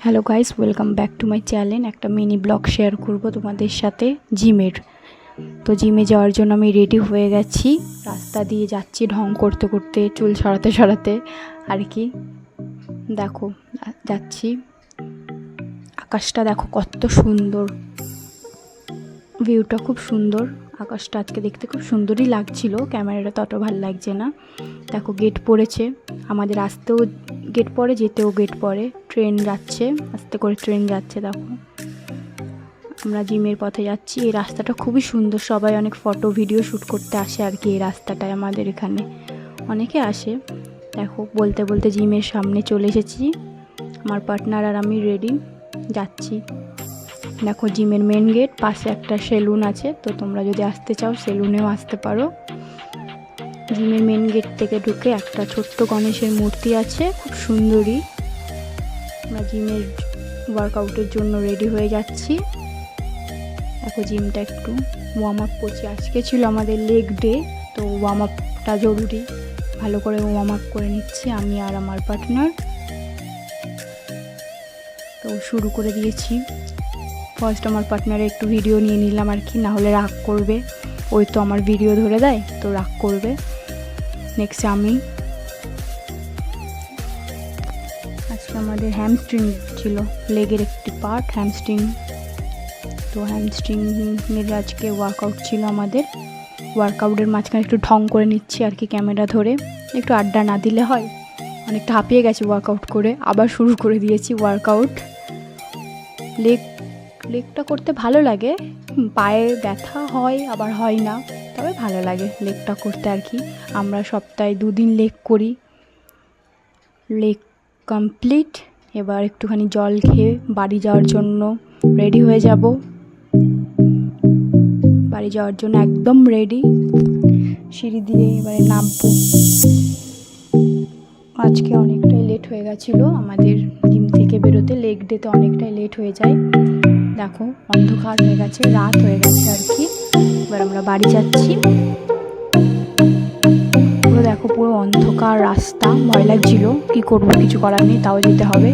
Hello guys, welcome back to my channel. একটা mini blog share করব তোমাদের সাথে জিমের। তো জিমে যাওয়ার জন্য আমি রেডি হয়ে গেছি। রাস্তা দিয়ে যাচ্ছি ঢং করতে করতে, চুল সরাতে সরাতে আর কি। দেখো যাচ্ছি, আকাশটা দেখো কত সুন্দর, ভিউটা খুব সুন্দর। আকাশটা আজকে দেখতে খুব সুন্দরই লাগছিল, ক্যামেরাটা তো অত ভালো লাগছে না। দেখো গেট পড়েছে, আমাদের আসতেও গেট পড়ে, যেতেও গেট পড়ে। ট্রেন যাচ্ছে, আস্তে করে ট্রেন যাচ্ছে। দেখো আমরা জিমের পথে যাচ্ছি। এই রাস্তাটা খুবই সুন্দর, সবাই অনেক ফটো ভিডিও শ্যুট করতে আসে আর কি। এই রাস্তাটায় আমাদের এখানে অনেকে আসে। দেখো বলতে বলতে জিমের সামনে চলে এসেছি। আমার পার্টনার আর আমি রেডি, যাচ্ছি। দেখো জিমের মেন গেট, পাশে একটা সেলুন আছে, তো তোমরা যদি আসতে চাও সেলুনেও আসতে পারো। জিমের মেন গেট থেকে ঢুকে একটা ছোট্ট গণেশের মূর্তি আছে, খুব সুন্দরই। আমরা জিমের ওয়ার্কআউটের জন্য রেডি হয়ে যাচ্ছি। দেখো জিমটা একটু ওয়ার্ম আপ করছি। আজকে ছিল আমাদের লেগ ডে, তো ওয়ার্ম আপটা জরুরি। ভালো করে ওয়ার্ম আপ করে নিচ্ছি আমি আর আমার পার্টনার। তো শুরু করে দিয়েছি। ফার্স্ট আমার পার্টনারে একটু ভিডিও নিয়ে নিলাম আর কি, না হলে রাগ করবে। ওই তো আমার ভিডিও ধরে দেয়, তো রাগ করবে। নেক্সট আমি, আজকে আমাদের হ্যামস্ট্রিং ছিল, লেগের একটি পার্ট হ্যামস্ট্রিং। তো হ্যামস্ট্রিংয়ের আজকে ওয়ার্কআউট ছিল আমাদের। ওয়ার্কআউটের মাঝখানে একটু ঢং করে নিচ্ছি আর কি, ক্যামেরা ধরে। একটু আড্ডা না দিলে হয়, অনেকটা হাঁপিয়ে গেছি ওয়ার্কআউট করে। আবার শুরু করে দিয়েছি ওয়ার্কআউট। লেগটা করতে ভালো লাগে, পায়ে ব্যথা হয় আবার হয় না, তবে ভালো লাগে লেগটা করতে আর কি। আমরা সপ্তাহে 2 দিন লেগ করি। লেগ কমপ্লিট, এবার একটুখানি জল খেয়ে বাড়ি যাওয়ার জন্য রেডি হয়ে যাব। বাড়ি যাওয়ার জন্য একদম রেডি, সিঁড়ি দিয়ে এবারে নামবো। আজকে অনেকটাই লেট হয়ে গেছিলো আমাদের জিম থেকে বেরোতে, লেগ ডেতে অনেকটাই লেট হয়ে যায়। দেখো অন্ধকার হয়ে গেছে, রাত হয়ে গেছে আর কি। এবার আমরা বাড়ি যাচ্ছি। পুরো দেখো, পুরো অন্ধকার রাস্তা, ভয় লাগছিল, কি করবো, কিছু করার নেই, তাও যেতে হবে।